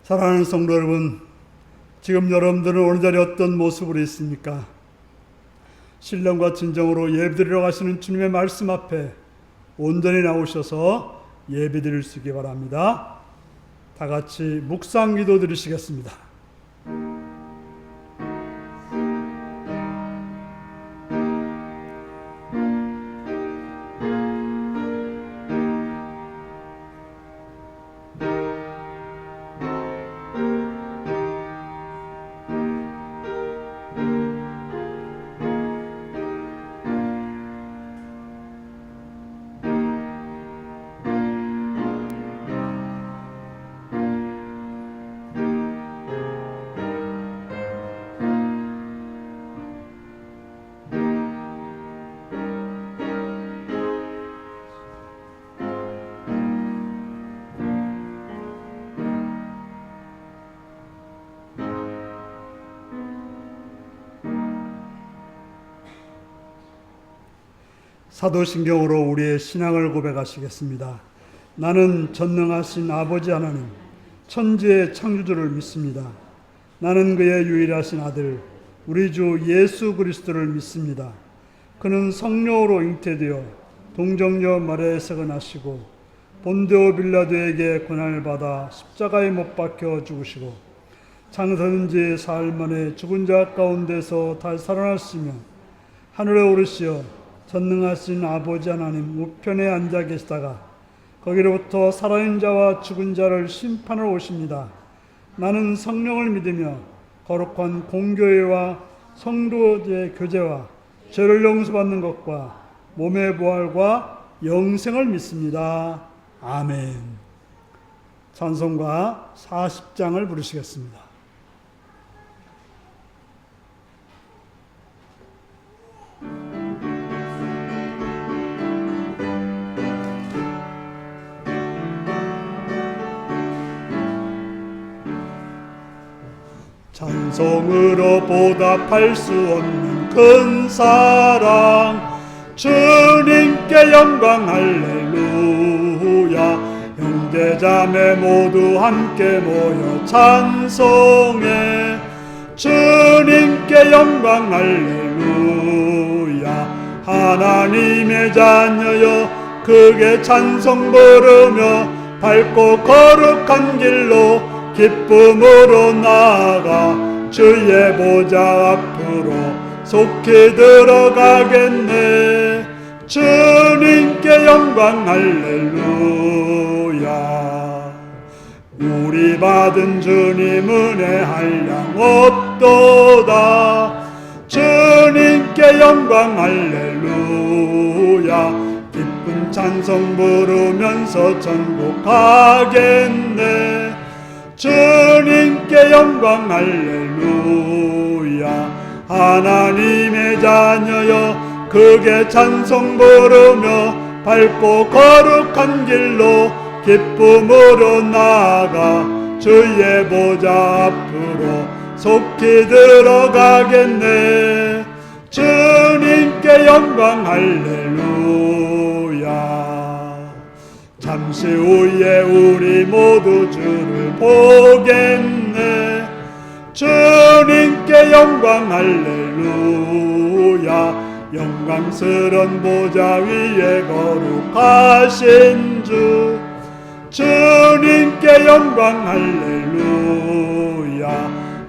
사랑하는 성도 여러분, 지금 여러분들은 오늘 자리에 어떤 모습으로 있습니까? 신령과 진정으로 예배드리러 가시는 주님의 말씀 앞에 온전히 나오셔서 예배드릴 수 있기 바랍니다. 다 같이 묵상 기도 드리시겠습니다. 사도신경으로 우리의 신앙을 고백하시겠습니다. 나는 전능하신 아버지 하나님, 천지의 창조주를 믿습니다. 나는 그의 유일하신 아들, 우리 주 예수 그리스도를 믿습니다. 그는 성령으로 잉태되어 동정녀 마리아에서 나시고 본디오 빌라도에게 고난을 받아 십자가에 못 박혀 죽으시고 장사된 지 사흘 만에 죽은 자 가운데서 다시 살아나시며 하늘에 오르시어 전능하신 아버지 하나님 우편에 앉아 계시다가 거기로부터 살아있는 자와 죽은 자를 심판하러 오십니다. 나는 성령을 믿으며 거룩한 공교회와 성도의 교제와 죄를 용서받는 것과 몸의 부활과 영생을 믿습니다. 아멘. 찬송가 40장을 부르시겠습니다. 찬송으로 보답할 수 없는 큰 사랑, 주님께 영광 할렐루야. 형제자매 모두 함께 모여 찬송해, 주님께 영광 할렐루야. 하나님의 자녀여 크게 찬송 부르며 밝고 거룩한 길로 기쁨으로 나아가 주의 보좌 앞으로 속히 들어가겠네. 주님께 영광 할렐루야. 우리 받은 주님 은혜 한량 없도다. 주님께 영광 할렐루야. 기쁜 찬송 부르면서 천국 가겠네. 주님께 영광 할렐루야. 하나님의 자녀여 크게 찬송 부르며 밝고 거룩한 길로 기쁨으로 나아가 주의 보좌 앞으로 속히 들어가겠네. 주님께 영광 할렐루야. 잠시 후에 우리 모두 주를 보겠네. 주님께 영광 할렐루야. 영광스런 보좌 위에 거룩하신 주, 주님께 영광 할렐루야.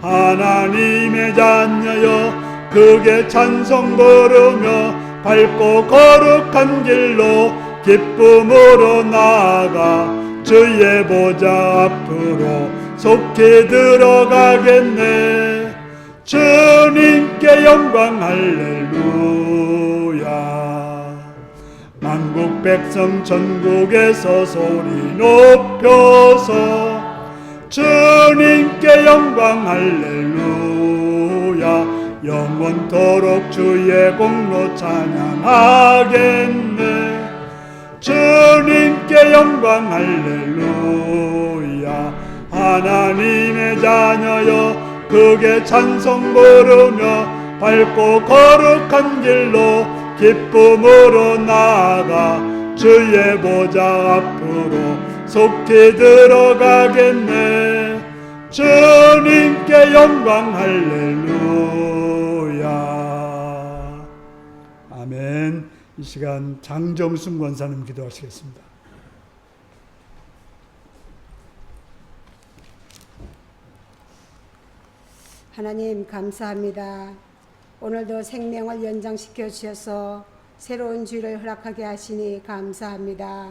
하나님의 자녀여 크게 찬송 부르며 밝고 거룩한 길로 기쁨으로 나아가 주의 보좌 앞으로 속히 들어가겠네. 주님께 영광 할렐루야. 만국 백성 전국에서 소리 높여서 주님께 영광 할렐루야. 영원토록 주의 공로 찬양하겠네. 주님께 영광 할렐루야. 하나님의 자녀여 크게 찬송 부르며 밝고 거룩한 길로 기쁨으로 나아가 주의 보좌 앞으로 속히 들어가겠네. 영광 할렐루야. 아멘. 이 시간 장정순 권사님 기도하시겠습니다. 하나님 감사합니다. 오늘도 생명을 연장시켜 주셔서 새로운 주일을 허락하게 하시니 감사합니다.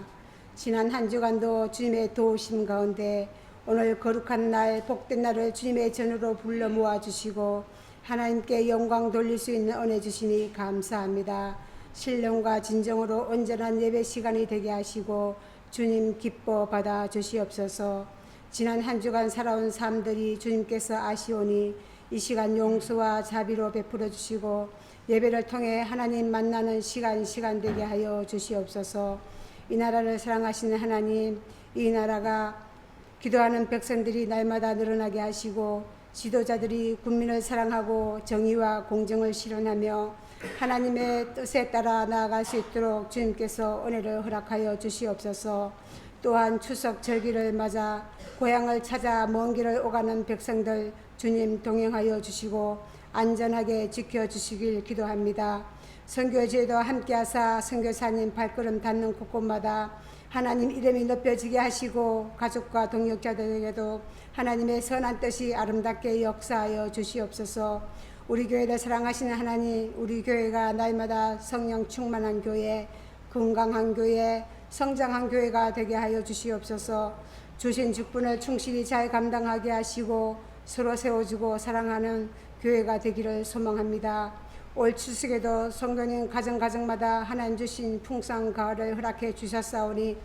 지난 한 주간도 주님의 도우심 가운데 오늘 거룩한 날, 복된 날을 주님의 전으로 불러 모아주시고 하나님께 영광 돌릴 수 있는 은혜 주시니 감사합니다. 신령과 진정으로 온전한 예배 시간이 되게 하시고 주님 기뻐 받아 주시옵소서. 지난 한 주간 살아온 삶들이 주님께서 아시오니 이 시간 용서와 자비로 베풀어 주시고 예배를 통해 하나님 만나는 시간 되게 하여 주시옵소서. 이 나라를 사랑하시는 하나님, 이 나라가 기도하는 백성들이 날마다 늘어나게 하시고 지도자들이 국민을 사랑하고 정의와 공정을 실현하며 하나님의 뜻에 따라 나아갈 수 있도록 주님께서 은혜를 허락하여 주시옵소서. 또한 추석 절기를 맞아 고향을 찾아 먼 길을 오가는 백성들 주님 동행하여 주시고 안전하게 지켜주시길 기도합니다. 선교제도 함께하사 선교사님 발걸음 닿는 곳곳마다 하나님 이름이 높여지게 하시고 가족과 동역자들에게도 하나님의 선한 뜻이 아름답게 역사하여 주시옵소서. 우리 교회를 사랑하시는 하나님, 우리 교회가 날마다 성령 충만한 교회, 건강한 교회, 성장한 교회가 되게 하여 주시옵소서. 주신 직분을 충실히 잘 감당하게 하시고 서로 세워주고 사랑하는 교회가 되기를 소망합니다. 올 추석에도 성도님 가정마다 하나님 주신 풍성한 가을을 허락해 주셨사오니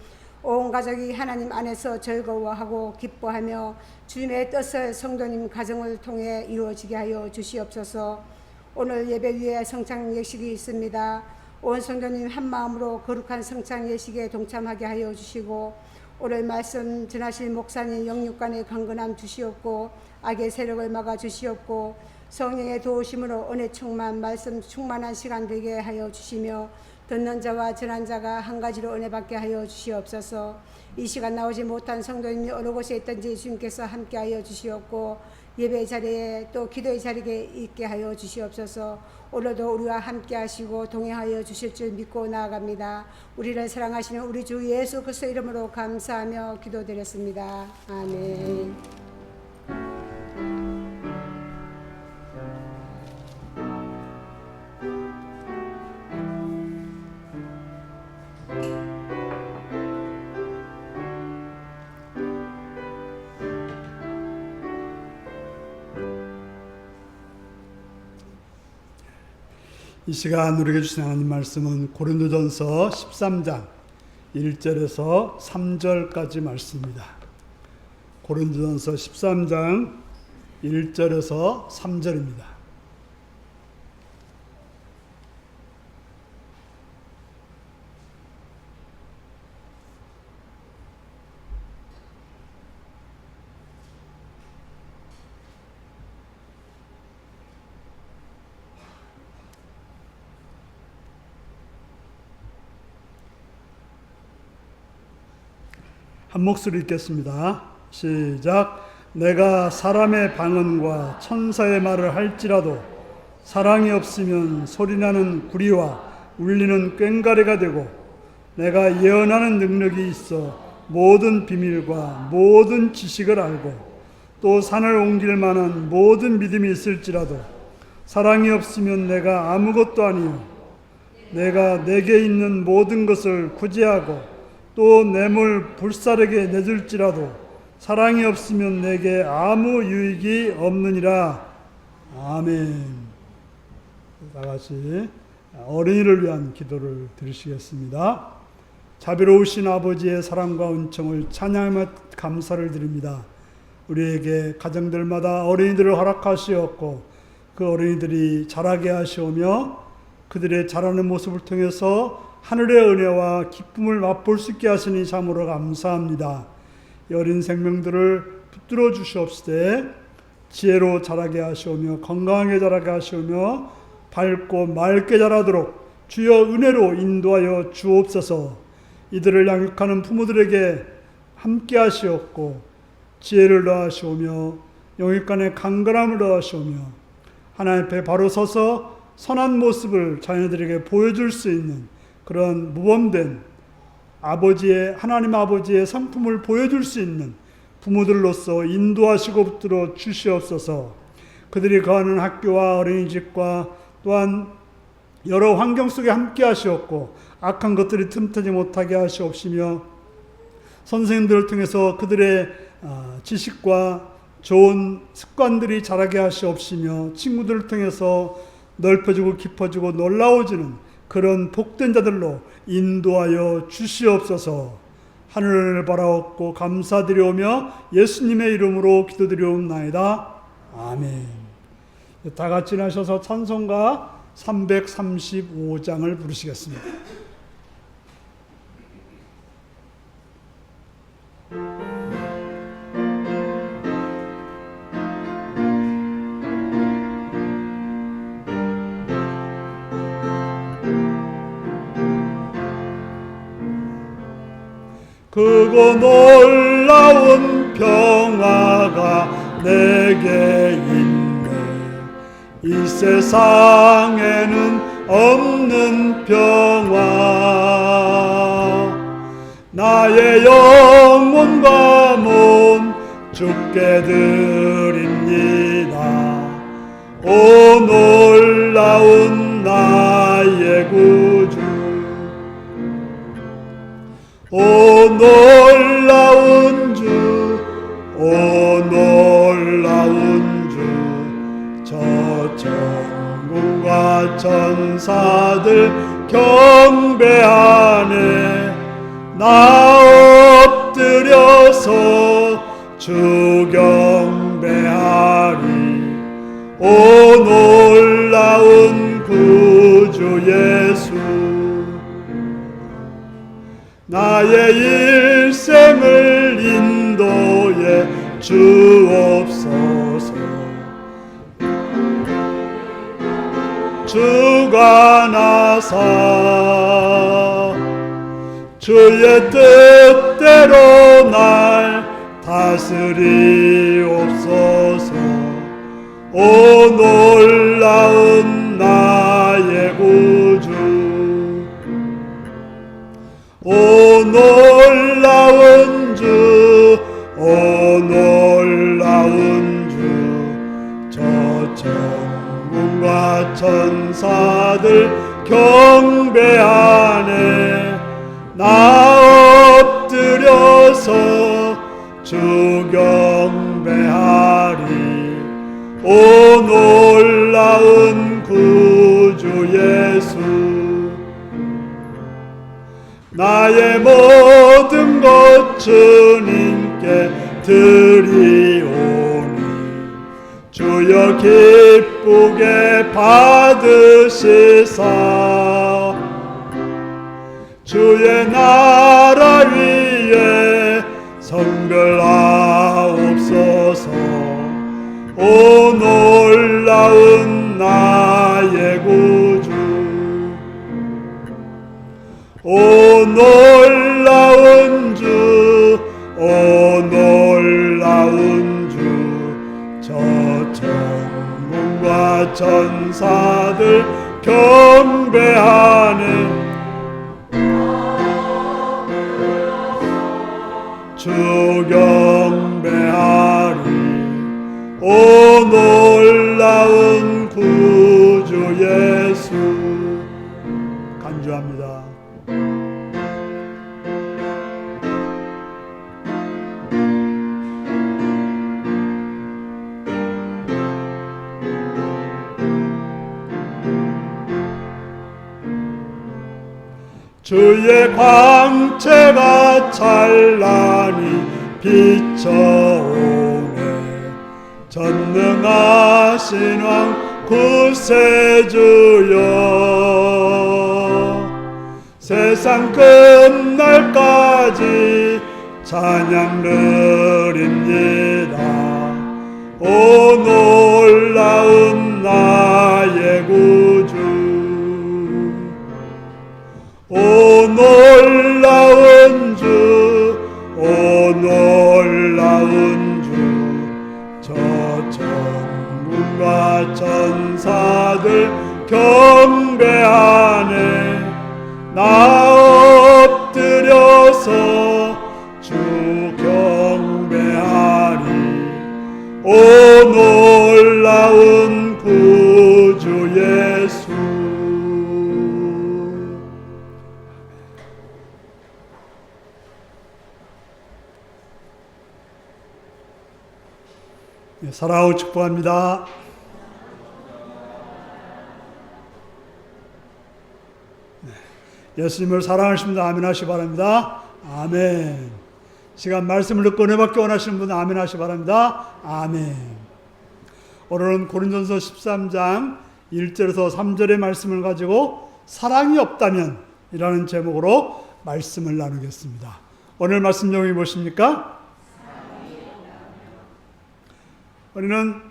온 가족이 하나님 안에서 즐거워하고 기뻐하며 주님의 뜻을 성도님 가정을 통해 이루어지게 하여 주시옵소서. 오늘 예배 위에 성찬 예식이 있습니다. 온 성도님 한 마음으로 거룩한 성찬 예식에 동참하게 하여 주시고 오늘 말씀 전하실 목사님 영육간의 강건함 주시옵고 악의 세력을 막아 주시옵고 성령의 도우심으로 은혜 충만 말씀 충만한 시간 되게 하여 주시며 듣는 자와 전한 자가 한 가지로 은혜 받게 하여 주시옵소서. 이 시간 나오지 못한 성도님이 어느 곳에 있든지 주님께서 함께 하여 주시옵고 예배 자리에 또 기도의 자리에 있게 하여 주시옵소서. 오늘도 우리와 함께 하시고 동행하여 주실 줄 믿고 나아갑니다. 우리를 사랑하시는 우리 주 예수 그리스도 이름으로 감사하며 기도드렸습니다. 아멘. 이 시간 우리에게 주신 하나님 말씀은 고린도전서 13장 1절에서 3절까지 말씀입니다. 고린도전서 13장 1절에서 3절입니다. 한 목소리 읽겠습니다. 시작. 내가 사람의 방언과 천사의 말을 할지라도 사랑이 없으면 소리나는 구리와 울리는 꽹과리가 되고 내가 예언하는 능력이 있어 모든 비밀과 모든 지식을 알고 또 산을 옮길 만한 모든 믿음이 있을지라도 사랑이 없으면 내가 아무것도 아니요 내가 내게 있는 모든 것을 구제하고 또 뇌물 불사르게 내줄지라도 사랑이 없으면 내게 아무 유익이 없느니라. 아멘. 다 같이 어린이를 위한 기도를 드리시겠습니다. 자비로우신 아버지의 사랑과 은총을 찬양하며 감사를 드립니다. 우리에게 가정들마다 어린이들을 허락하시었고 그 어린이들이 자라게 하시오며 그들의 자라는 모습을 통해서 하늘의 은혜와 기쁨을 맛볼 수 있게 하시니 참으로 감사합니다. 이 어린 생명들을 붙들어 주시옵시되 지혜로 자라게 하시오며 건강하게 자라게 하시오며 밝고 맑게 자라도록 주여 은혜로 인도하여 주옵소서. 이들을 양육하는 부모들에게 함께 하시옵고 지혜를 더하시오며 영육간의 강건함을 더하시오며 하나님 앞에 바로 서서 선한 모습을 자녀들에게 보여줄 수 있는 그런 모범된 하나님 아버지의 성품을 보여줄 수 있는 부모들로서 인도하시고 붙들어 주시옵소서. 그들이 거하는 학교와 어린이집과 또한 여러 환경 속에 함께 하시옵고 악한 것들이 틈타지 못하게 하시옵시며 선생님들을 통해서 그들의 지식과 좋은 습관들이 자라게 하시옵시며 친구들을 통해서 넓어지고 깊어지고 놀라워지는 그런 복된 자들로 인도하여 주시옵소서. 하늘을 바라옵고 감사드리오며 예수님의 이름으로 기도드리옵나이다. 아멘. 다 같이 나셔서 찬송가 335장을 부르시겠습니다. 크고 놀라운 평화가 내게 있네. 이 세상에는 없는 평화. 나의 영혼과 몸 주께 드립니다. 오 놀라운 나의 구주. 오 놀라운 주, 오 놀라운 주. 저 천군과 천사들 경배하네. 나 엎드려서 주 경배하리. 오 놀라운 구주 예수. 나의 일생을 인도해 주옵소서. 주가 나사 주의 뜻대로 날 다스리옵소서. 오 놀라운 나의 구주. 오 놀라운 주, 오 놀라운 주. 저 천군과 천사들 경배하네. 나 엎드려서 주 경배하리. 오 놀라운 구주 예수. 나의 모든 것 주님께 드리오니 주여 기쁘게 받으시사. 주의 나라 위에 성별하옵소서. 오 놀라운 나의 구주. 오 놀라운 주, 오 놀라운 주. 저 천군과 천사들 경배하네. 주 경배하리. 오 놀라운 구주 예수. 간주합니다. 주의 광채가 찬란히 비춰오네. 전능하신 왕 구세주여. 세상 끝날까지 찬양 드립니다. 오 놀라운 나의 구주. 오 놀라운 주, 오 놀라운 주. 저 천군과 천사들 경배하네. 나 엎드려서 주 경배하리. 오 놀라운 구주 예수. 네, 사랑하고 축복합니다. 네, 예수님을 사랑하십니다. 아멘 하시기 바랍니다. 아멘. 시간 말씀을 듣고 은혜받기 원하시는 분은 아멘 하시기 바랍니다. 아멘. 오늘은 고린도전서 13장 1절에서 3절의 말씀을 가지고 사랑이 없다면 이라는 제목으로 말씀을 나누겠습니다. 오늘 말씀 내용이 무엇입니까? 우리는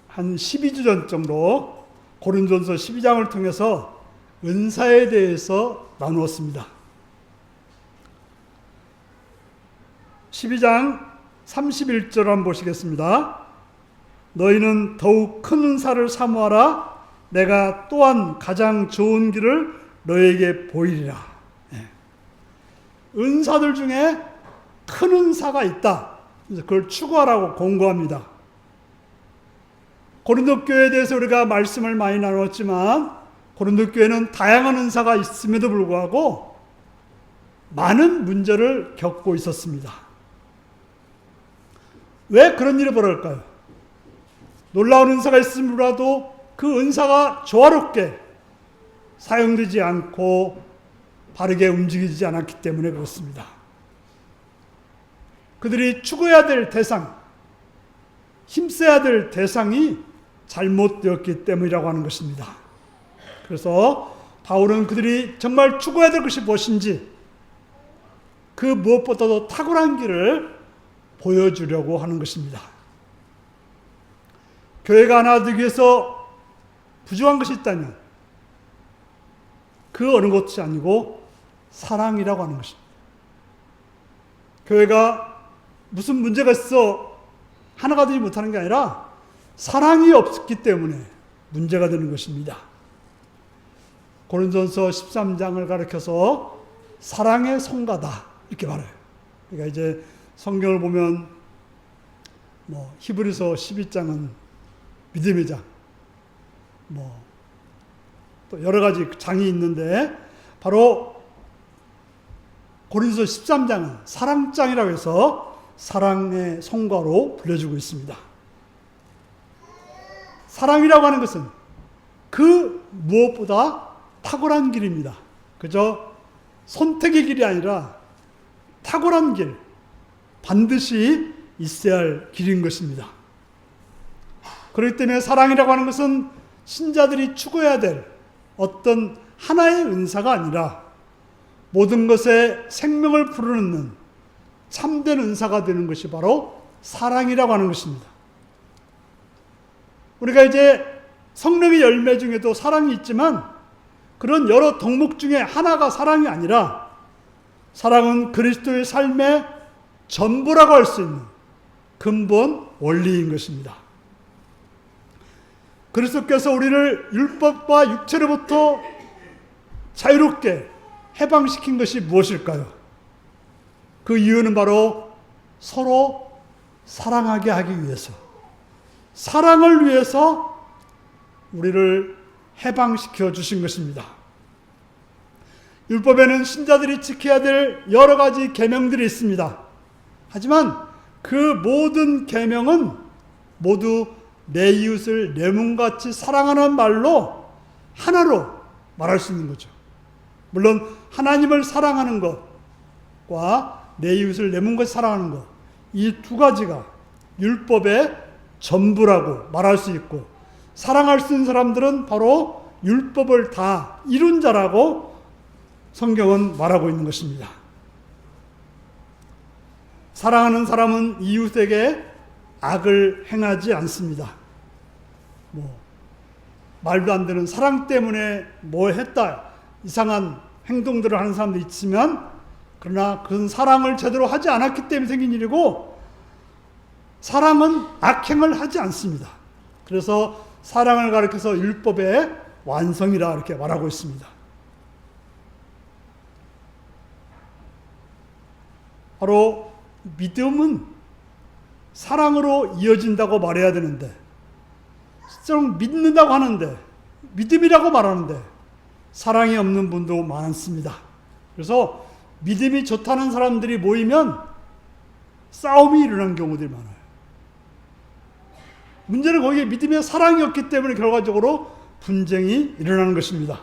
한 12주 전 정도 고린도전서 12장을 통해서 은사에 대해서 나누었습니다. 12장 31절 한번 보시겠습니다. 너희는 더욱 큰 은사를 사모하라. 내가 또한 가장 좋은 길을 너에게 보이리라. 은사들 중에 큰 은사가 있다. 그걸 추구하라고 공고합니다. 고린도 교회에 대해서 우리가 말씀을 많이 나눴지만 고린도 교회는 다양한 은사가 있음에도 불구하고 많은 문제를 겪고 있었습니다. 왜 그런 일이 벌어질까요? 놀라운 은사가 있음이라도 그 은사가 조화롭게 사용되지 않고 바르게 움직이지 않았기 때문에 그렇습니다. 그들이 추구해야 될 대상, 힘써야 될 대상이 잘못되었기 때문이라고 하는 것입니다. 그래서 바울은 그들이 정말 추구해야 될 것이 무엇인지 그 무엇보다도 탁월한 길을 보여주려고 하는 것입니다. 교회가 하나 되기 위해서 부족한 것이 있다면 그 어느 것이 아니고 사랑이라고 하는 것입니다. 교회가 무슨 문제가 있어 하나가 되지 못하는 게 아니라 사랑이 없기 때문에 문제가 되는 것입니다. 고린도전서 13장을 가리켜서 사랑의 성가다 이렇게 말해요. 그러니까 이제 성경을 보면 히브리서 12장은 믿음의 장, 또 여러 가지 장이 있는데 바로 고린도서 13장은 사랑장이라고 해서 사랑의 성과로 불려주고 있습니다. 사랑이라고 하는 것은 그 무엇보다 탁월한 길입니다. 그저 선택의 길이 아니라 탁월한 길, 반드시 있어야 할 길인 것입니다. 그렇기 때문에 사랑이라고 하는 것은 신자들이 추구해야 될 어떤 하나의 은사가 아니라 모든 것에 생명을 불어넣는 참된 은사가 되는 것이 바로 사랑이라고 하는 것입니다. 우리가 이제 성령의 열매 중에도 사랑이 있지만 그런 여러 덕목 중에 하나가 사랑이 아니라 사랑은 그리스도의 삶의 전부라고 할 수 있는 근본 원리인 것입니다. 그리스도께서 우리를 율법과 육체로부터 자유롭게 해방시킨 것이 무엇일까요? 그 이유는 바로 서로 사랑하게 하기 위해서, 사랑을 위해서 우리를 해방시켜 주신 것입니다. 율법에는 신자들이 지켜야 될 여러 가지 계명들이 있습니다. 하지만 그 모든 계명은 모두 내 이웃을 내 몸같이 사랑하는 말로 하나로 말할 수 있는 거죠. 물론 하나님을 사랑하는 것과 내 이웃을 내 몸같이 사랑하는 것, 이 두 가지가 율법의 전부라고 말할 수 있고 사랑할 수 있는 사람들은 바로 율법을 다 이룬 자라고 성경은 말하고 있는 것입니다. 사랑하는 사람은 이웃에게 악을 행하지 않습니다. 말도 안 되는 사랑 때문에 뭐 했다, 이상한 행동들을 하는 사람도 있지만 그러나 그건 사랑을 제대로 하지 않았기 때문에 생긴 일이고 사랑은 악행을 하지 않습니다. 그래서 사랑을 가리켜서 율법의 완성이라 이렇게 말하고 있습니다. 바로 믿음은 사랑으로 이어진다고 말해야 되는데, 좀 믿는다고 하는데, 믿음이라고 말하는데 사랑이 없는 분도 많습니다. 그래서 믿음이 좋다는 사람들이 모이면 싸움이 일어나는 경우들이 많아요. 문제는 거기에 믿음의 사랑이 없기 때문에 결과적으로 분쟁이 일어나는 것입니다.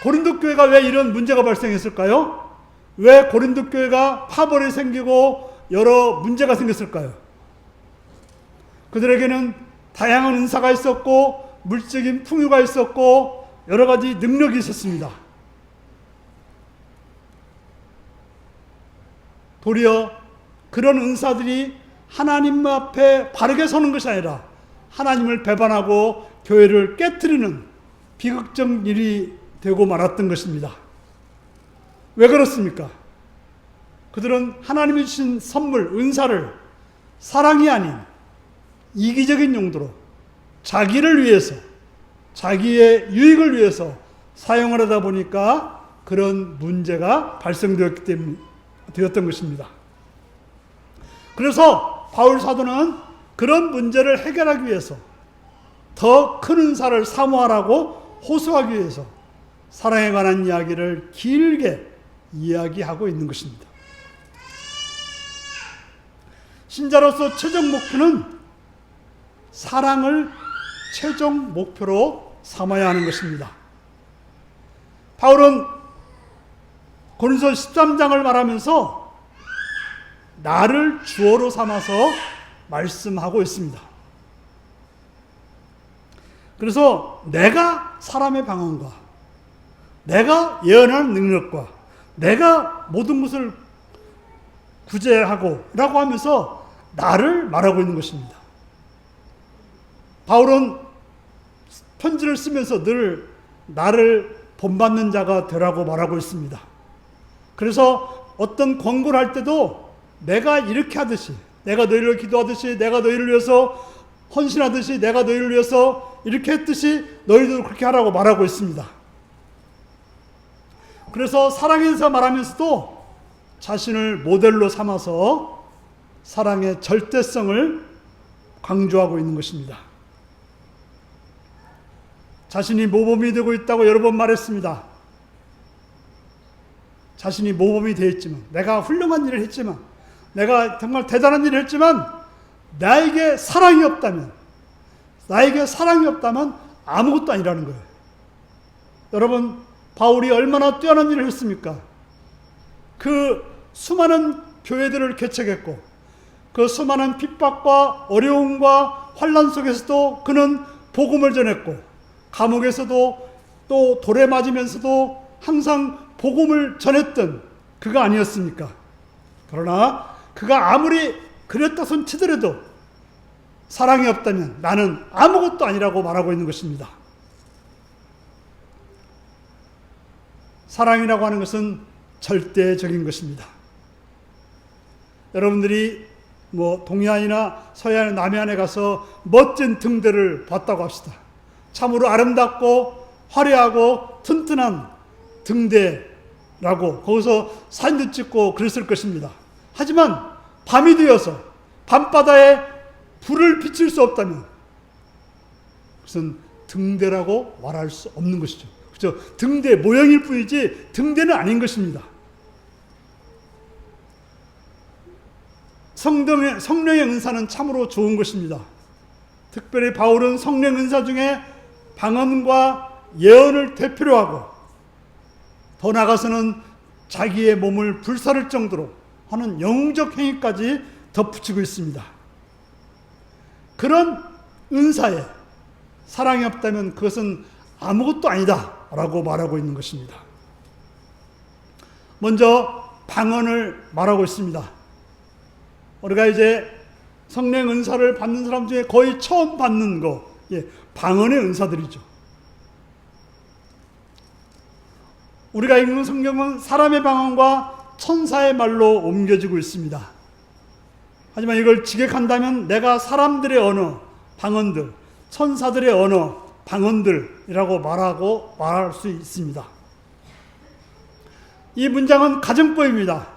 고린도 교회가 왜 이런 문제가 발생했을까요? 왜 고린도 교회가 파벌이 생기고 여러 문제가 생겼을까요? 그들에게는 다양한 은사가 있었고 물질적인 풍요가 있었고 여러 가지 능력이 있었습니다. 도리어 그런 은사들이 하나님 앞에 바르게 서는 것이 아니라 하나님을 배반하고 교회를 깨트리는 비극적 일이 되고 말았던 것입니다. 왜 그렇습니까? 그들은 하나님이 주신 선물, 은사를 사랑이 아닌 이기적인 용도로 자기를 위해서, 자기의 유익을 위해서 사용을 하다 보니까 그런 문제가 발생되었던 것입니다. 그래서 바울 사도는 그런 문제를 해결하기 위해서 더 큰 은사를 사모하라고 호소하기 위해서 사랑에 관한 이야기를 길게 이야기하고 있는 것입니다. 신자로서 최종 목표는 사랑을 최종 목표로 삼아야 하는 것입니다. 바울은 고린도서 13장을 말하면서 나를 주어로 삼아서 말씀하고 있습니다. 그래서 내가 사람의 방언과 내가 예언하는 능력과 내가 모든 것을 구제하고 라고 하면서 나를 말하고 있는 것입니다. 바울은 편지를 쓰면서 늘 나를 본받는 자가 되라고 말하고 있습니다. 그래서 어떤 권고를 할 때도 내가 이렇게 하듯이, 내가 너희를 기도하듯이, 내가 너희를 위해서 헌신하듯이, 내가 너희를 위해서 이렇게 했듯이 너희도 그렇게 하라고 말하고 있습니다. 그래서 사랑에 대해서 말하면서도 자신을 모델로 삼아서 사랑의 절대성을 강조하고 있는 것입니다. 자신이 모범이 되고 있다고 여러 번 말했습니다. 자신이 모범이 되었지만, 내가 훌륭한 일을 했지만, 내가 정말 대단한 일을 했지만 나에게 사랑이 없다면 아무것도 아니라는 거예요. 여러분, 바울이 얼마나 뛰어난 일을 했습니까? 그 수많은 교회들을 개척했고 그 수많은 핍박과 어려움과 환난 속에서도 그는 복음을 전했고 감옥에서도 또 돌에 맞으면서도 항상 복음을 전했던 그가 아니었습니까? 그러나 그가 아무리 그랬다 손 치더라도 사랑이 없다면 나는 아무것도 아니라고 말하고 있는 것입니다. 사랑이라고 하는 것은 절대적인 것입니다. 여러분들이 동해안이나 서해안, 남해안에 가서 멋진 등대를 봤다고 합시다. 참으로 아름답고 화려하고 튼튼한 등대라고 거기서 사진도 찍고 그랬을 것입니다. 하지만 밤이 되어서 밤바다에 불을 비칠 수 없다면 그것은 등대라고 말할 수 없는 것이죠. 그렇죠? 등대 모형일 뿐이지 등대는 아닌 것입니다. 성령의 은사는 참으로 좋은 것입니다. 특별히 바울은 성령 은사 중에 방언과 예언을 대표로 하고 더 나아가서는 자기의 몸을 불사를 정도로 하는 영적 행위까지 덧붙이고 있습니다. 그런 은사에 사랑이 없다면 그것은 아무것도 아니다 라고 말하고 있는 것입니다. 먼저 방언을 말하고 있습니다. 우리가 이제 성령 은사를 받는 사람 중에 거의 처음 받는 거, 방언의 은사들이죠. 우리가 읽는 성경은 사람의 방언과 천사의 말로 옮겨지고 있습니다. 하지만 이걸 직역한다면 내가 사람들의 언어, 방언들, 천사들의 언어, 방언들이라고 말할 수 있습니다. 이 문장은 가정법입니다.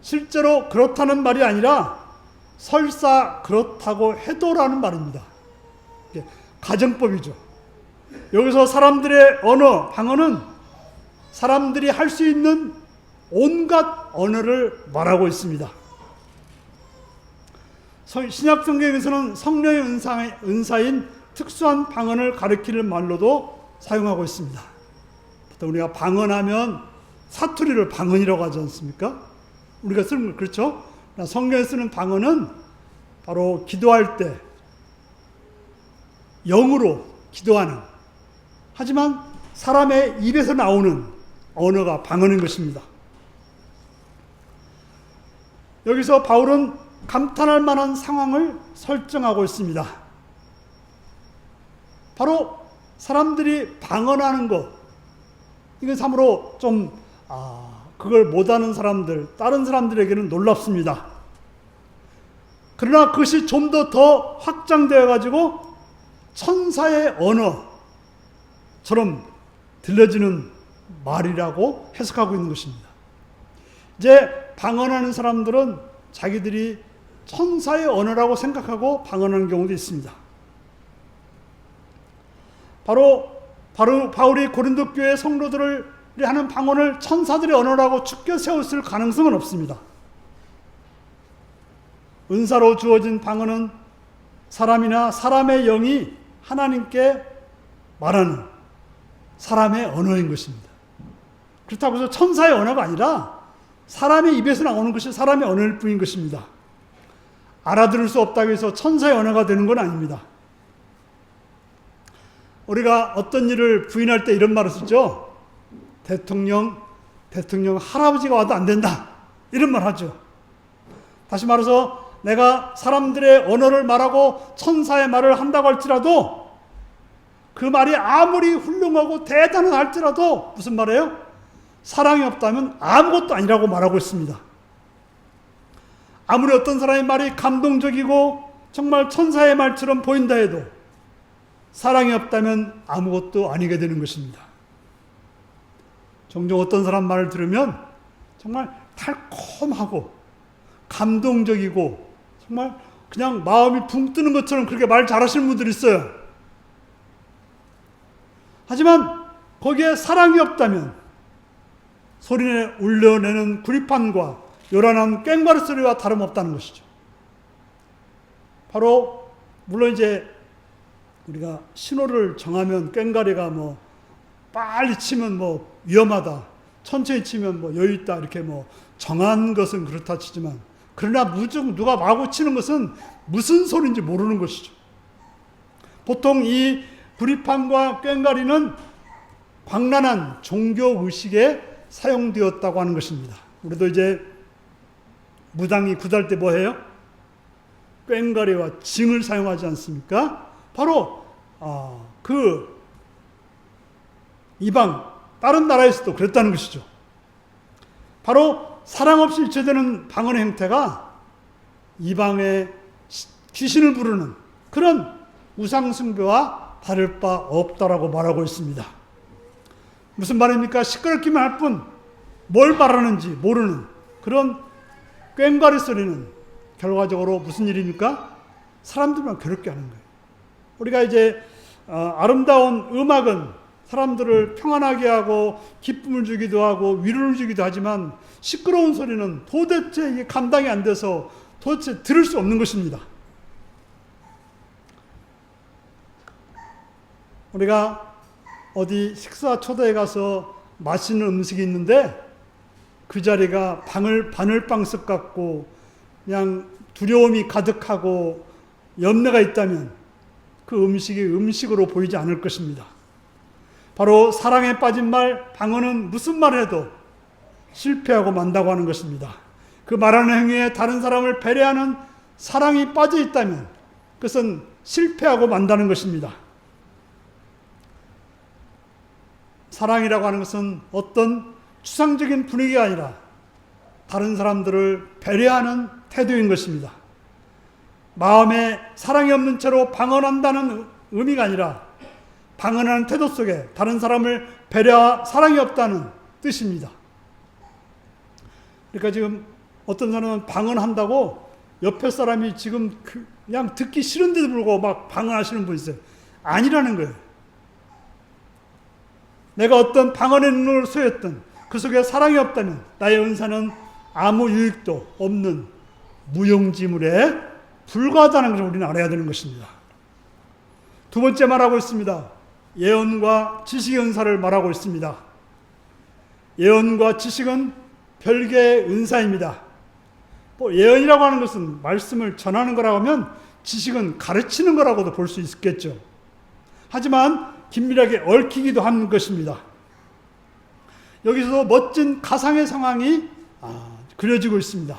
실제로 그렇다는 말이 아니라 설사 그렇다고 해도라는 말입니다. 가정법이죠. 여기서 사람들의 언어, 방언은 사람들이 할 수 있는 온갖 언어를 말하고 있습니다. 신약 성경에서는 성령의 은사인 특수한 방언을 가리키는 말로도 사용하고 있습니다. 보통 우리가 방언하면 사투리를 방언이라고 하지 않습니까? 우리가 쓰는 거 그렇죠? 성경에 쓰는 방언은 바로 기도할 때 영으로 기도하는, 하지만 사람의 입에서 나오는 언어가 방언인 것입니다. 여기서 바울은 감탄할 만한 상황을 설정하고 있습니다. 바로 사람들이 방언하는 것, 이건 참으로 좀 그걸 못하는 사람들, 다른 사람들에게는 놀랍습니다. 그러나 그것이 좀 더 확장되어 가지고 천사의 언어처럼 들려지는 말이라고 해석하고 있는 것입니다. 이제 방언하는 사람들은 자기들이 천사의 언어라고 생각하고 방언하는 경우도 있습니다. 바로 바울이 고린도 교회 성도들을 하는 방언을 천사들의 언어라고 축켜 세웠을 가능성은 없습니다. 은사로 주어진 방언은 사람이나 사람의 영이 하나님께 말하는 사람의 언어인 것입니다. 그렇다고 해서 천사의 언어가 아니라 사람의 입에서 나오는 것이 사람의 언어일 뿐인 것입니다. 알아들을 수 없다고 해서 천사의 언어가 되는 건 아닙니다. 우리가 어떤 일을 부인할 때 이런 말을 쓰죠. 대통령 할아버지가 와도 안 된다, 이런 말 하죠. 다시 말해서 내가 사람들의 언어를 말하고 천사의 말을 한다고 할지라도 그 말이 아무리 훌륭하고 대단한 할지라도 무슨 말이에요? 사랑이 없다면 아무것도 아니라고 말하고 있습니다. 아무리 어떤 사람의 말이 감동적이고 정말 천사의 말처럼 보인다 해도 사랑이 없다면 아무것도 아니게 되는 것입니다. 종종 어떤 사람 말을 들으면 정말 달콤하고 감동적이고 정말 그냥 마음이 붕 뜨는 것처럼 그렇게 말 잘하시는 분들이 있어요. 하지만 거기에 사랑이 없다면 소리내 울려내는 구리판과 요란한 꽹과리 소리와 다름없다는 것이죠. 바로 물론 이제 우리가 신호를 정하면 꽹과리가 뭐 빨리 치면 뭐 위험하다, 천천히 치면 뭐 여유 있다, 이렇게 뭐 정한 것은 그렇다 치지만, 그러나 무조건 누가 마구 치는 것은 무슨 소리인지 모르는 것이죠. 보통 이 구리판과 꽹과리는 광란한 종교 의식에 사용되었다고 하는 것입니다. 우리도 이제 무당이 구달 때 뭐 해요? 꽹과리와 징을 사용하지 않습니까? 바로 그 이방 다른 나라에서도 그랬다는 것이죠. 바로 사랑 없이 일체되는 방언의 형태가 이방의 귀신을 부르는 그런 우상숭배와 다를 바 없다라고 말하고 있습니다. 무슨 말입니까? 시끄럽기만 할 뿐 뭘 말하는지 모르는 그런 꽹과리 소리는 결과적으로 무슨 일입니까? 사람들만 괴롭게 하는 거예요. 우리가 이제 아름다운 음악은 사람들을 평안하게 하고 기쁨을 주기도 하고 위로를 주기도 하지만 시끄러운 소리는 도대체 이게 감당이 안 돼서 도대체 들을 수 없는 것입니다. 우리가 어디 식사 초대에 가서 맛있는 음식이 있는데 그 자리가 바늘방석 같고 그냥 두려움이 가득하고 염려가 있다면 그 음식이 음식으로 보이지 않을 것입니다. 바로 사랑에 빠진 말, 방언은 무슨 말을 해도 실패하고 만다고 하는 것입니다. 그 말하는 행위에 다른 사람을 배려하는 사랑이 빠져 있다면 그것은 실패하고 만다는 것입니다. 사랑이라고 하는 것은 어떤 추상적인 분위기가 아니라 다른 사람들을 배려하는 태도인 것입니다. 마음에 사랑이 없는 채로 방언한다는 의미가 아니라 방언하는 태도 속에 다른 사람을 배려와 사랑이 없다는 뜻입니다. 그러니까 지금 어떤 사람은 방언한다고 옆에 사람이 지금 그냥 듣기 싫은데도 불구하고 막 방언하시는 분이 있어요. 아니라는 거예요. 내가 어떤 방언의 능력을 소유했던 그 속에 사랑이 없다면 나의 은사는 아무 유익도 없는 무용지물에 불과하다는 것을 우리는 알아야 되는 것입니다. 두 번째 말하고 있습니다. 예언과 지식의 은사를 말하고 있습니다. 예언과 지식은 별개의 은사입니다. 예언이라고 하는 것은 말씀을 전하는 거라고 하면 지식은 가르치는 거라고도 볼 수 있겠죠. 하지만 긴밀하게 얽히기도 하는 것입니다. 여기서 멋진 가상의 상황이 그려지고 있습니다.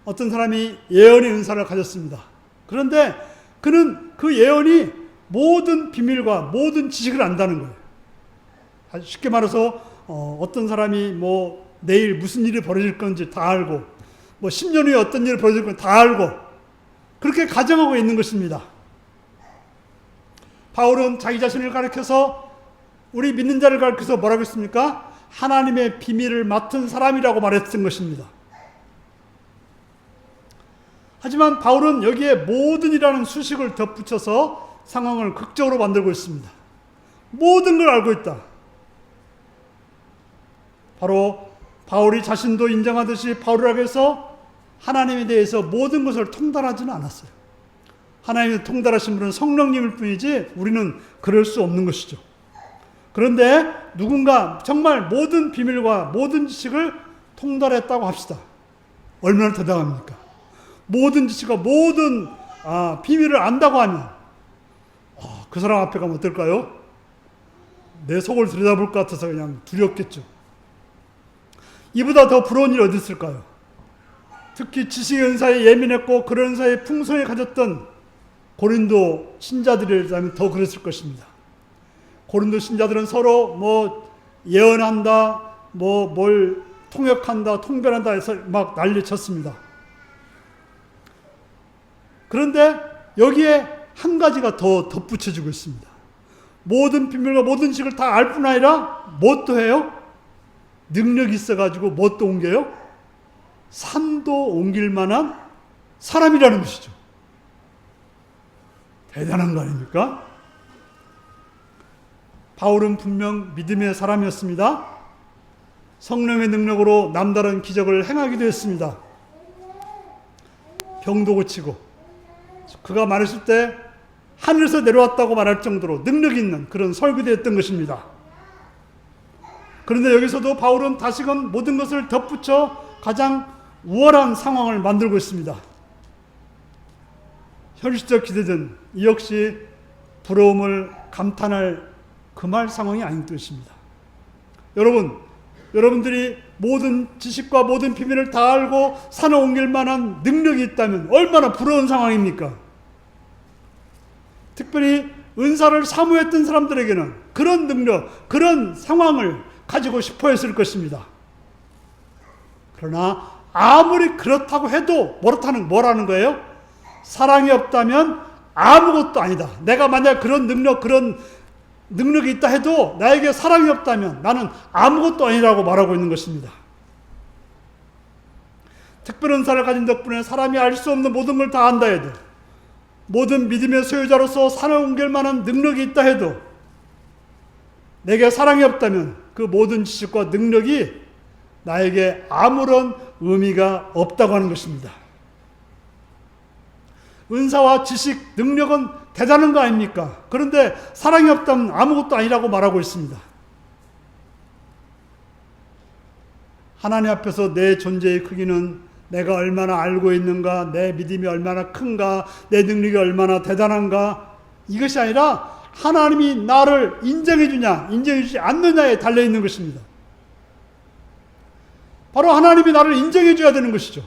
어떤 사람이 예언의 은사를 가졌습니다. 그런데 그는 그 예언이 모든 비밀과 모든 지식을 안다는 거예요. 쉽게 말해서 어떤 사람이 내일 무슨 일이 벌어질 건지 다 알고 10년 후에 어떤 일이 벌어질 건지 다 알고 그렇게 가정하고 있는 것입니다. 바울은 자기 자신을 가리켜서 우리 믿는 자를 가리켜서 뭐라고 했습니까? 하나님의 비밀을 맡은 사람이라고 말했던 것입니다. 하지만 바울은 여기에 모든이라는 수식을 덧붙여서 상황을 극적으로 만들고 있습니다. 모든 걸 알고 있다. 바로 바울이 자신도 인정하듯이 바울이라고 해서 하나님에 대해서 모든 것을 통달하지는 않았어요. 하나님이 통달하신 분은 성령님일 뿐이지 우리는 그럴 수 없는 것이죠. 그런데 누군가 정말 모든 비밀과 모든 지식을 통달했다고 합시다. 얼마나 대단합니까? 모든 지식과 모든 비밀을 안다고 하면 그 사람 앞에 가면 어떨까요? 내 속을 들여다볼 것 같아서 그냥 두렵겠죠. 이보다 더 부러운 일이 어디 있을까요? 특히 지식의 은사에 예민했고 그런 은사에 풍성히 가졌던 고린도 신자들이라면 더 그랬을 것입니다. 고린도 신자들은 서로 예언한다, 뭘 통역한다, 통변한다 해서 막 난리 쳤습니다. 그런데 여기에 한 가지가 더 덧붙여지고 있습니다. 모든 비밀과 모든 지식을 다 알 뿐 아니라 뭣도 해요? 능력이 있어가지고 뭣도 옮겨요? 산도 옮길 만한 사람이라는 것이죠. 대단한 거 아닙니까? 바울은 분명 믿음의 사람이었습니다. 성령의 능력으로 남다른 기적을 행하기도 했습니다. 병도 고치고 그가 말했을 때 하늘에서 내려왔다고 말할 정도로 능력이 있는 그런 설교도 했던 것입니다. 그런데 여기서도 바울은 다시금 모든 것을 덧붙여 가장 우월한 상황을 만들고 있습니다. 현실적 기대든 이 역시 부러움을 감탄할 금할 상황이 아닌 뜻입니다. 여러분들이 모든 지식과 모든 비밀을 다 알고 산을 옮길 만한 능력이 있다면 얼마나 부러운 상황입니까? 특별히 은사를 사모했던 사람들에게는 그런 능력, 그런 상황을 가지고 싶어 했을 것입니다. 그러나 아무리 그렇다고 해도 뭐라는 거예요? 사랑이 없다면 아무것도 아니다. 내가 만약 그런 능력이 있다 해도 나에게 사랑이 없다면 나는 아무것도 아니라고 말하고 있는 것입니다. 특별한 은사를 가진 덕분에 사람이 알 수 없는 모든 걸 다 안다 해도, 모든 믿음의 소유자로서 산을 옮길 만한 능력이 있다 해도 내게 사랑이 없다면 그 모든 지식과 능력이 나에게 아무런 의미가 없다고 하는 것입니다. 은사와 지식, 능력은 대단한 거 아닙니까? 그런데 사랑이 없다면 아무것도 아니라고 말하고 있습니다. 하나님 앞에서 내 존재의 크기는 내가 얼마나 알고 있는가, 내 믿음이 얼마나 큰가, 내 능력이 얼마나 대단한가, 이것이 아니라 하나님이 나를 인정해주냐, 인정해주지 않느냐에 달려있는 것입니다. 바로 하나님이 나를 인정해줘야 되는 것이죠.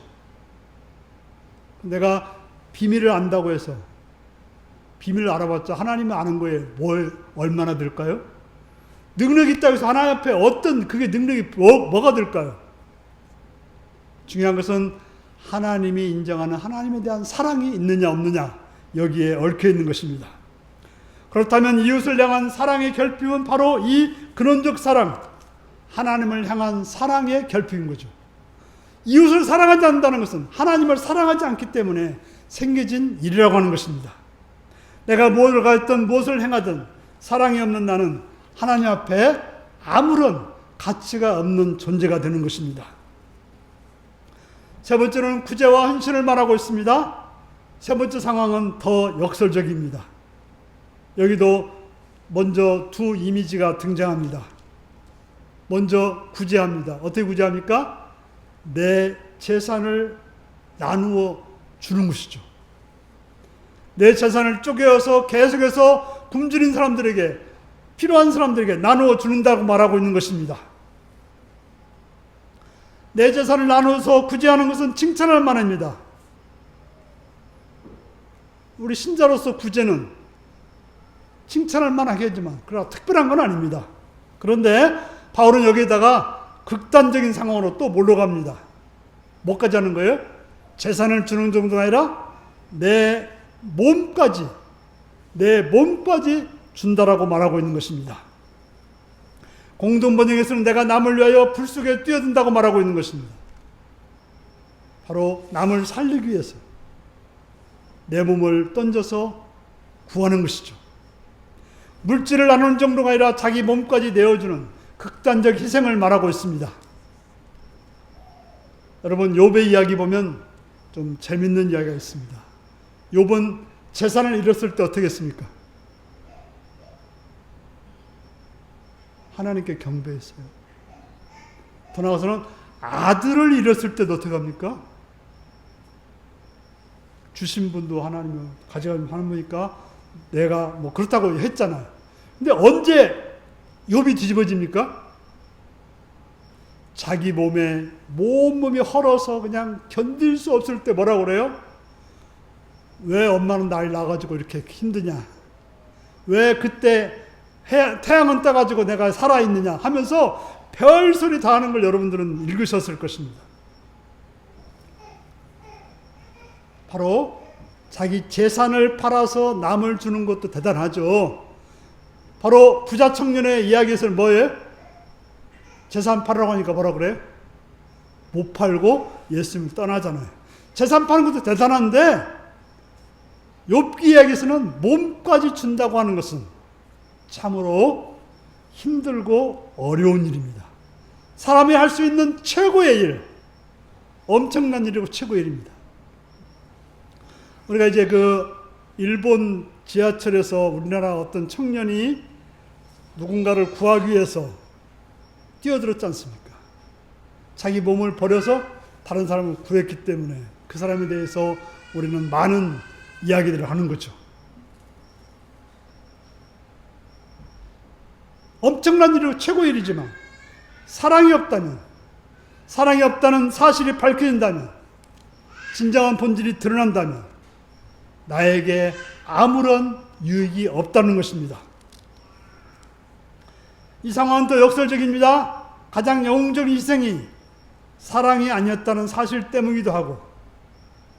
내가 비밀을 안다고 해서, 비밀을 알아봤자 하나님이 아는 거에 얼마나 될까요? 능력이 있다고 해서 하나님 앞에 어떤 그게 능력이 뭐가 될까요? 중요한 것은 하나님이 인정하는 하나님에 대한 사랑이 있느냐 없느냐 여기에 얽혀 있는 것입니다. 그렇다면 이웃을 향한 사랑의 결핍은 바로 이 근원적 사랑, 하나님을 향한 사랑의 결핍인 거죠. 이웃을 사랑하지 않는다는 것은 하나님을 사랑하지 않기 때문에 생겨진 일이라고 하는 것입니다. 내가 무엇을 가졌든 무엇을 행하든 사랑이 없는 나는 하나님 앞에 아무런 가치가 없는 존재가 되는 것입니다. 세 번째는 구제와 헌신을 말하고 있습니다. 세 번째 상황은 더 역설적입니다. 여기도 먼저 두 이미지가 등장합니다. 먼저 구제합니다. 어떻게 구제합니까? 내 재산을 나누어 주는 것이죠. 내 재산을 쪼개어서 계속해서 굶주린 사람들에게, 필요한 사람들에게 나누어 주는다고 말하고 있는 것입니다. 내 재산을 나누어서 구제하는 것은 칭찬할 만합니다. 우리 신자로서 구제는 칭찬할 만하겠지만 그러나 특별한 건 아닙니다. 그런데 바울은 여기에다가 극단적인 상황으로 또 몰러 갑니다. 뭐까지 하는 거예요? 재산을 주는 정도가 아니라 내 몸까지 준다라고 말하고 있는 것입니다. 공동 번역에서는 내가 남을 위하여 불 속에 뛰어든다고 말하고 있는 것입니다. 바로 남을 살리기 위해서 내 몸을 던져서 구하는 것이죠. 물질을 나누는 정도가 아니라 자기 몸까지 내어주는 극단적 희생을 말하고 있습니다. 여러분, 욥의 이야기 보면 좀 재밌는 이야기가 있습니다. 욥은 재산을 잃었을 때 어떻게 했습니까? 하나님께 경배했어요. 더 나아가서는 아들을 잃었을 때도 어떻게 합니까? 주신 분도 하나님을 가져가는 하나님이니까 내가 뭐 그렇다고 했잖아요. 근데 언제 욥이 뒤집어집니까? 자기 몸이 헐어서 그냥 견딜 수 없을 때 뭐라고 그래요? 왜 엄마는 날 낳아가지고 이렇게 힘드냐? 왜 그때 태양은 떠가지고 내가 살아있느냐 하면서 별소리 다 하는 걸 여러분들은 읽으셨을 것입니다. 바로 자기 재산을 팔아서 남을 주는 것도 대단하죠. 바로 부자 청년의 이야기에서는 뭐예요? 재산 팔으라고 하니까 뭐라 그래요? 못 팔고 예수님을 떠나잖아요. 재산 파는 것도 대단한데 욥기 이야기에서는 몸까지 준다고 하는 것은 참으로 힘들고 어려운 일입니다. 사람이 할 수 있는 최고의 일, 엄청난 일이고 최고의 일입니다. 우리가 이제 일본 지하철에서 우리나라 어떤 청년이 누군가를 구하기 위해서 뛰어들었지 않습니까? 자기 몸을 버려서 다른 사람을 구했기 때문에 그 사람에 대해서 우리는 많은 이야기들을 하는 거죠. 엄청난 일이고 최고의 일이지만 사랑이 없다는 사실이 밝혀진다면, 진정한 본질이 드러난다면 나에게 아무런 유익이 없다는 것입니다. 이 상황은 더 역설적입니다. 가장 영웅적인 희생이 사랑이 아니었다는 사실 때문이기도 하고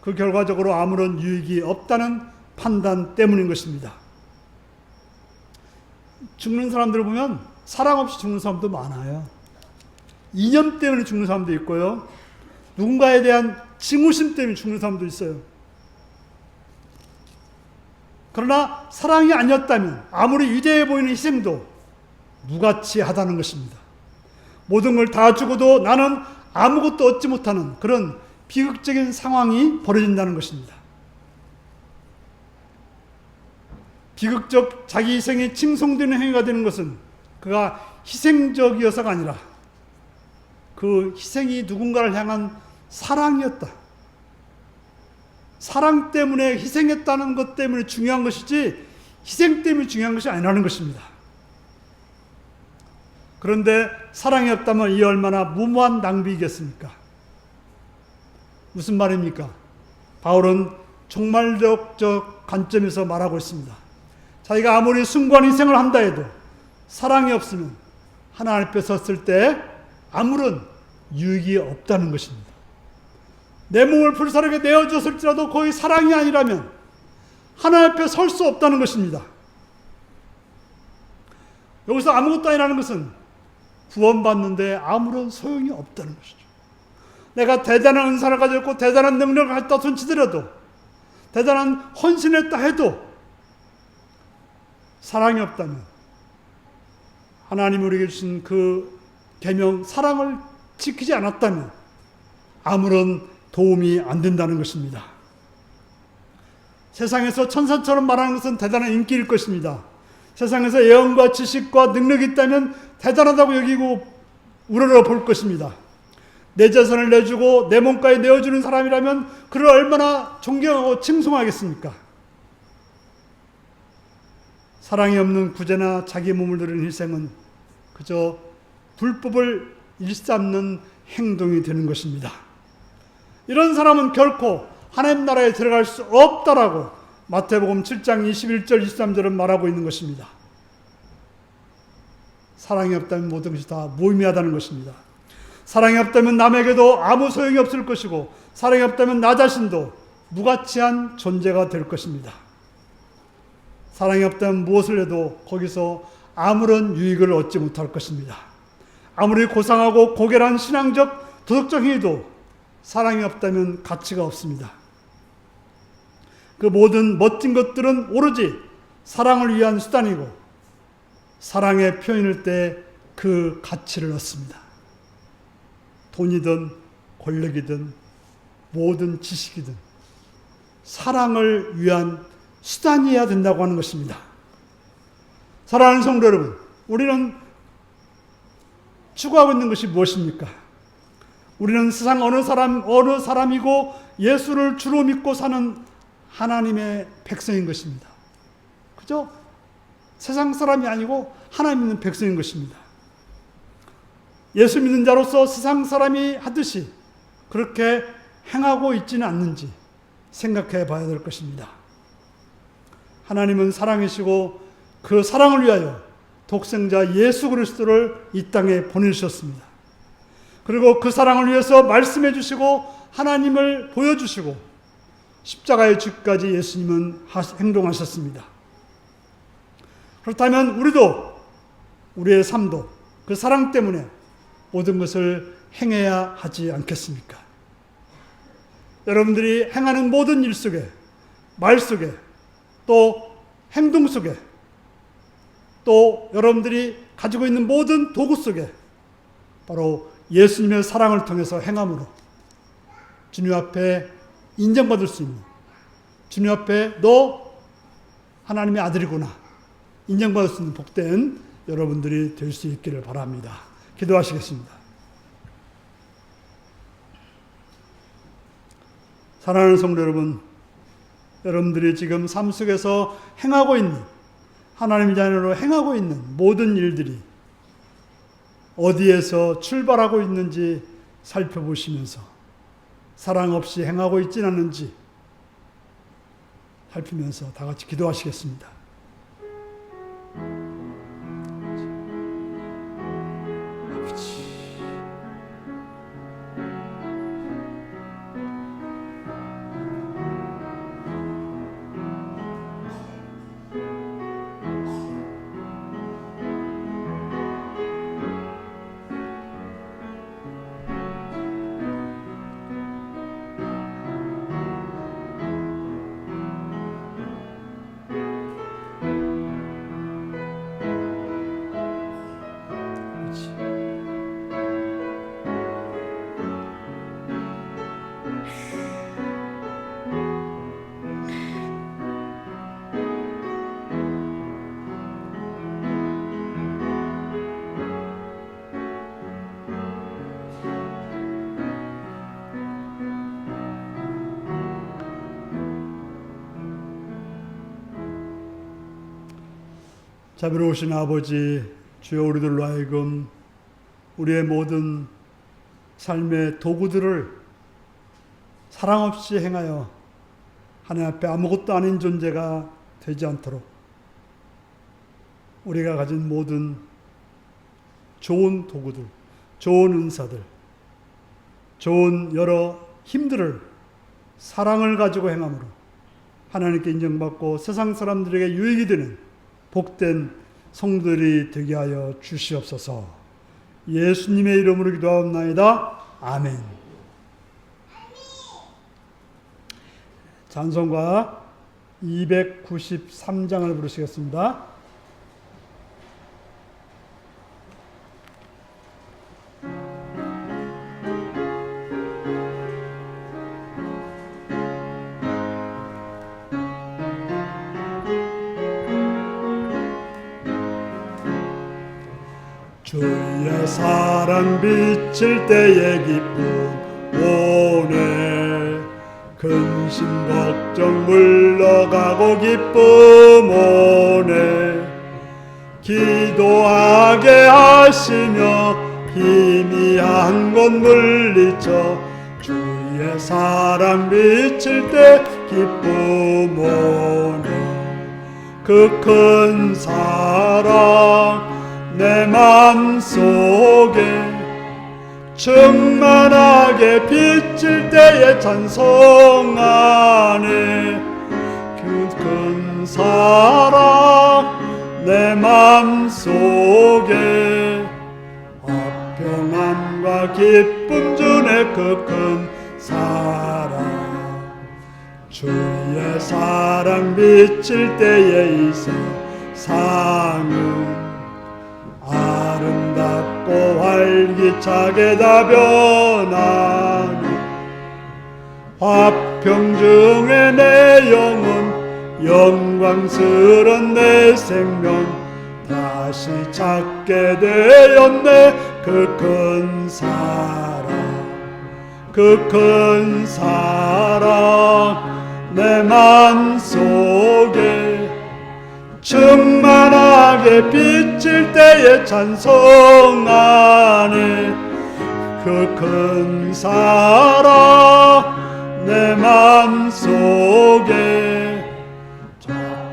그 결과적으로 아무런 유익이 없다는 판단 때문인 것입니다. 죽는 사람들을 보면 사랑 없이 죽는 사람도 많아요. 이념 때문에 죽는 사람도 있고요. 누군가에 대한 증오심 때문에 죽는 사람도 있어요. 그러나 사랑이 아니었다면 아무리 위대해 보이는 희생도 무가치하다는 것입니다. 모든 걸 다 주고도 나는 아무것도 얻지 못하는 그런 비극적인 상황이 벌어진다는 것입니다. 비극적 자기 희생이 칭송되는 행위가 되는 것은 그가 희생적이어서가 아니라 그 희생이 누군가를 향한 사랑이었다. 사랑 때문에 희생했다는 것 때문에 중요한 것이지 희생 때문에 중요한 것이 아니라는 것입니다. 그런데 사랑이 없다면 이 얼마나 무모한 낭비이겠습니까? 무슨 말입니까? 바울은 종말적 관점에서 말하고 있습니다. 자기가 아무리 숭고한 희생을 한다 해도 사랑이 없으면 하나님 앞에 섰을 때 아무런 유익이 없다는 것입니다. 내 몸을 불사르게 내어줬을지라도 거의 사랑이 아니라면 하나님 앞에 설 수 없다는 것입니다. 여기서 아무것도 아니라는 것은 구원받는데 아무런 소용이 없다는 것이죠. 내가 대단한 은사를 가졌고 대단한 능력을 갖다 손치더라도, 대단한 헌신을 했다 해도 사랑이 없다면, 하나님이 우리에게 주신 그 계명 사랑을 지키지 않았다면 아무런 도움이 안 된다는 것입니다. 세상에서 천사처럼 말하는 것은 대단한 인기일 것입니다. 세상에서 예언과 지식과 능력이 있다면 대단하다고 여기고 우러러 볼 것입니다. 내 재산을 내주고 내 몸까지 내어주는 사람이라면 그를 얼마나 존경하고 칭송하겠습니까? 사랑이 없는 구제나 자기 몸을 드리는 희생은 그저 불법을 일삼는 행동이 되는 것입니다. 이런 사람은 결코 하나님 나라에 들어갈 수 없다라고 마태복음 7장 21절 23절은 말하고 있는 것입니다. 사랑이 없다면 모든 것이 다 무의미하다는 것입니다. 사랑이 없다면 남에게도 아무 소용이 없을 것이고, 사랑이 없다면 나 자신도 무가치한 존재가 될 것입니다. 사랑이 없다면 무엇을 해도 거기서 아무런 유익을 얻지 못할 것입니다. 아무리 고상하고 고결한 신앙적 도덕적 행위도 사랑이 없다면 가치가 없습니다. 그 모든 멋진 것들은 오로지 사랑을 위한 수단이고, 사랑의 표현일 때 그 가치를 얻습니다. 돈이든 권력이든 모든 지식이든 사랑을 위한 수단이어야 된다고 하는 것입니다. 사랑하는 성도 여러분, 우리는 추구하고 있는 것이 무엇입니까? 우리는 세상 어느 사람이고 예수를 주로 믿고 사는 하나님의 백성인 것입니다. 그죠? 세상 사람이 아니고 하나님 믿는 백성인 것입니다. 예수 믿는 자로서 세상 사람이 하듯이 그렇게 행하고 있지는 않는지 생각해 봐야 될 것입니다. 하나님은 사랑이시고 그 사랑을 위하여 독생자 예수 그리스도를 이 땅에 보내주셨습니다. 그리고 그 사랑을 위해서 말씀해 주시고 하나님을 보여주시고 십자가의 죽기까지 예수님은 행동하셨습니다. 그렇다면 우리도, 우리의 삶도 그 사랑 때문에 모든 것을 행해야 하지 않겠습니까? 여러분들이 행하는 모든 일 속에, 말 속에, 또 행동 속에, 또 여러분들이 가지고 있는 모든 도구 속에 바로 예수님의 사랑을 통해서 행함으로 주님 앞에 인정받을 수 있는, 주님 앞에 너 하나님의 아들이구나 인정받을 수 있는 복된 여러분들이 될 수 있기를 바랍니다. 기도하시겠습니다. 사랑하는 성도 여러분, 여러분들이 지금 삶 속에서 행하고 있는, 하나님의 자녀로 행하고 있는 모든 일들이 어디에서 출발하고 있는지 살펴보시면서 사랑 없이 행하고 있지는 않는지 살피면서 다 같이 기도하시겠습니다. 자비로우신 아버지, 주여 우리들로 하여금 우리의 모든 삶의 도구들을 사랑 없이 행하여 하나님 앞에 아무것도 아닌 존재가 되지 않도록 우리가 가진 모든 좋은 도구들, 좋은 은사들, 좋은 여러 힘들을 사랑을 가지고 행함으로 하나님께 인정받고 세상 사람들에게 유익이 되는 복된 성도들이 되게 하여 주시옵소서. 예수님의 이름으로 기도하옵나이다. 아멘. 찬송가 293장을 부르시겠습니다. 주의 사랑 비칠 때의 기쁨 오네. 근심 걱정 물러가고 기쁨 오네. 기도하게 하시며 희미한 곳 물리쳐 주의 사랑 비칠 때 기쁨 오네. 그 큰 사랑 내 맘속에 충만하게 비칠 때에 찬송하네. 그 큰 사랑 내 맘속에 평안과 기쁨 주네. 그 큰 사랑 주의 사랑 비칠 때에 이 세상은 아름답고 활기차게 다 변하네. 화평 중에 내 영혼 영광스런 내 생명 다시 찾게 되었네. 그 큰 사랑 그 큰 사랑 내 맘속에 충만하게 비칠 때에 찬송하네. 그 큰 사랑 내 맘속에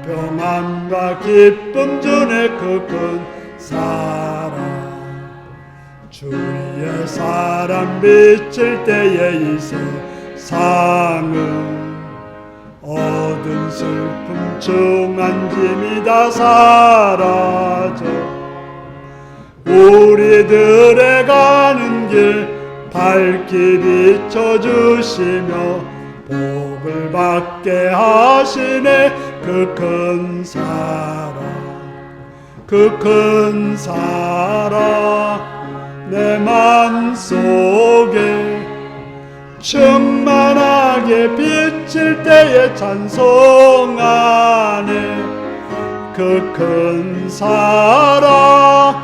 평안과 기쁨 주네. 그 큰 사랑 주의 사랑 비칠 때에 이 세상은 어두운 슬픔 중한 짐이 다 사라져 우리들의 가는 길 밝게 비춰주시며 복을 받게 하시네. 그 큰 사랑 그 큰 사랑 내 맘속에 충만하게 비칠 때에 찬송하네. 그 큰 사랑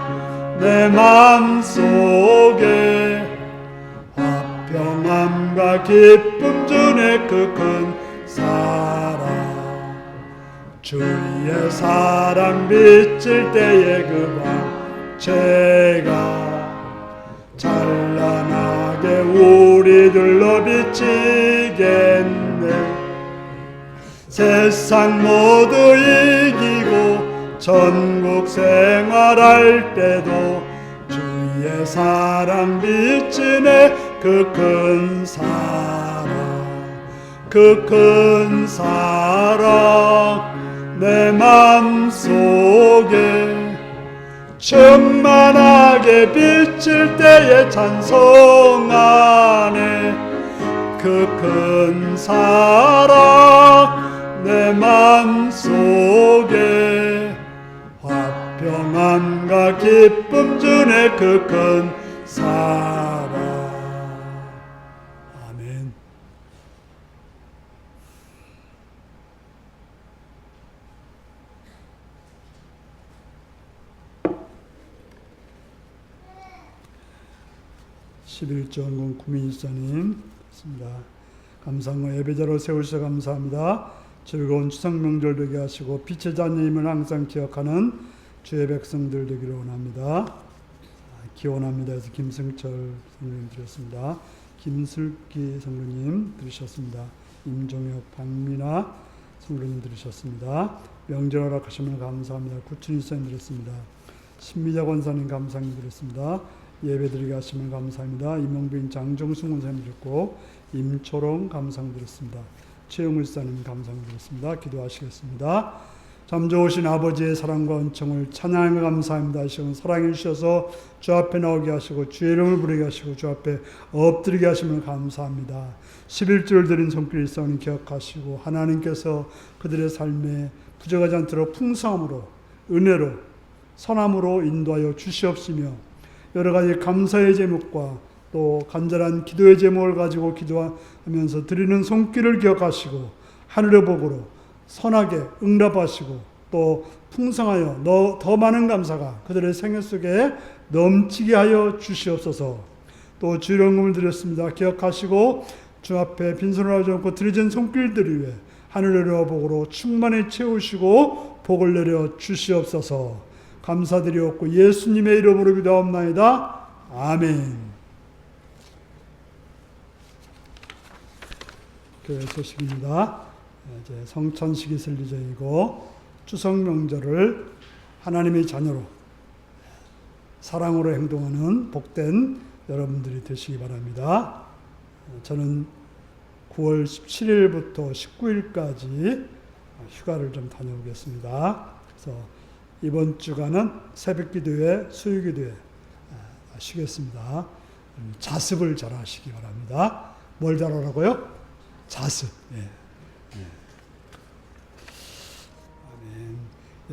내 맘속에 화평함과 기쁨 주네. 그 큰 사랑 주의 사랑 비칠 때에 그 광채가 찬란하게 우리들로 비치겠네. 세상 모두 이기고 천국 생활할 때도 주의 사랑 비치네. 그 큰 사랑 그 큰 사랑 내 맘속에 충만하게 비칠 때에 찬송하네. 그 큰 사랑 내 맘속에 화평함과 기쁨 주네. 그 큰 사랑. 아멘. 11전공 구민일사님 있습니다. 감사한 예배자로 세우셔서 감사합니다. 즐거운 추석 명절 되게 하시고 빛의 자녀임을 항상 기억하는 주의 백성들 되기를 원합니다. 기원합니다. 해서 김승철 선생님 드렸습니다. 김슬기 선생님 들으셨습니다. 임종혁, 박민아 선생님 들으셨습니다. 명절 허락하시면 감사합니다. 구춘일사님 드렸습니다. 신미자 권사님 감사님 드렸습니다. 예배드리게 하시면 감사합니다. 임명빈 장정숙 원사님 드렸고 임초롱 감상 드렸습니다. 최영우 사님 감상 드렸습니다. 기도하시겠습니다. 참 좋으신 아버지의 사랑과 은총을 찬양하며 감사합니다. 이 시간 사랑해 주셔서 주 앞에 나오게 하시고 주의 이름을 부르게 하시고 주 앞에 엎드리게 하시면 감사합니다. 11조를 드린 손길 일상을 기억하시고 하나님께서 그들의 삶에 부족하지 않도록 풍성함으로 은혜로 선함으로 인도하여 주시옵시며 여러 가지 감사의 제목과 또 간절한 기도의 제목을 가지고 기도하면서 드리는 손길을 기억하시고 하늘의 복으로 선하게 응답하시고 또 풍성하여 더 많은 감사가 그들의 생애 속에 넘치게 하여 주시옵소서. 또 주일원금을 드렸습니다. 기억하시고 주 앞에 빈손을 하지 않고 드려진 손길들 위에 하늘의 은혜와 복으로 충만히 채우시고 복을 내려 주시옵소서. 감사드리옵고 예수님의 이름으로 기도하옵나이다. 아멘. 교회 소식입니다. 이제 성찬식이 있을 예정이고 추석 명절을 하나님의 자녀로 사랑으로 행동하는 복된 여러분들이 되시기 바랍니다. 저는 9월 17일부터 19일까지 휴가를 좀 다녀오겠습니다. 그래서 이번 주간은 새벽기도회, 수요기도회 쉬겠습니다. 자습을 잘 하시기 바랍니다. 뭘 잘하라고요? 자습. 예.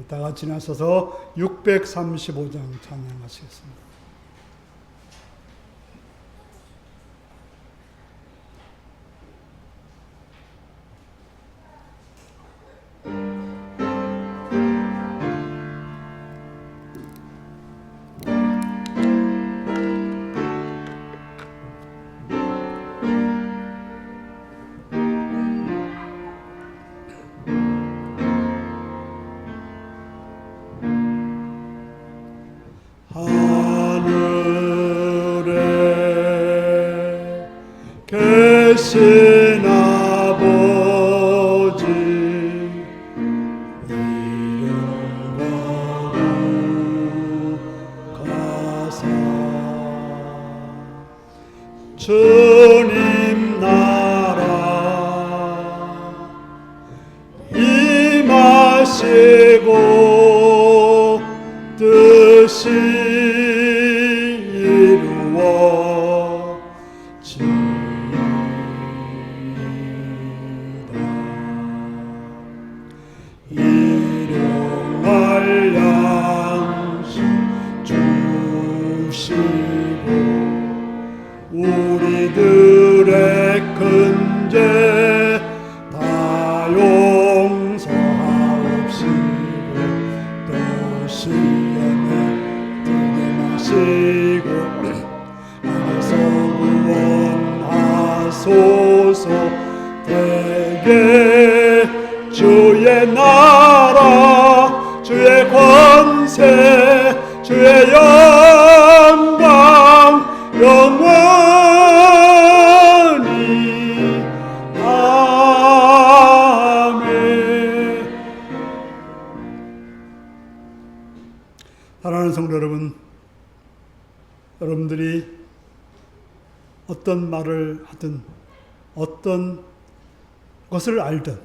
다 같이 나서서 635장 찬양하시겠습니다. 하늘에 계신 아버지 이름 거룩하사 주님 나라 임하시고 뜻이 일용할 양식 주시고 우리들의 큰 죄 다 용서하옵시고 또 시험에 들게 마시고 악에서 구원하소서. 대개 주의 나라 주의 권세 주의 영광 영원히 아멘. 사랑하는 성도 여러분, 여러분들이 어떤 말을 하든 어떤 것을 알든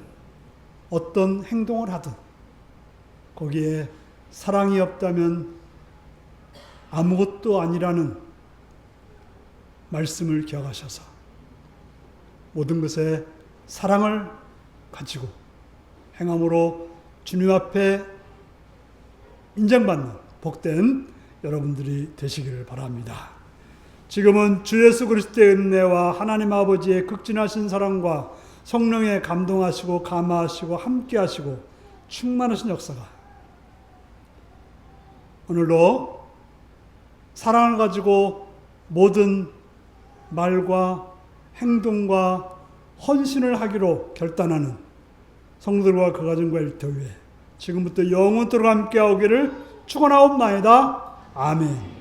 어떤 행동을 하든 거기에 사랑이 없다면 아무것도 아니라는 말씀을 기억하셔서 모든 것에 사랑을 가지고 행함으로 주님 앞에 인정받는 복된 여러분들이 되시기를 바랍니다. 지금은 주 예수 그리스도의 은혜와 하나님 아버지의 극진하신 사랑과 성령에 감동하시고 감화하시고 함께하시고 충만하신 역사가 오늘도 사랑을 가지고 모든 말과 행동과 헌신을 하기로 결단하는 성도들과 그 가정과 일터위에 지금부터 영원토록 함께하기를 축원하옵나이다. 아멘.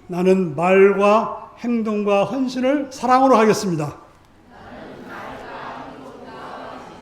나는 말과 행동과 헌신을 사랑으로 하겠습니다.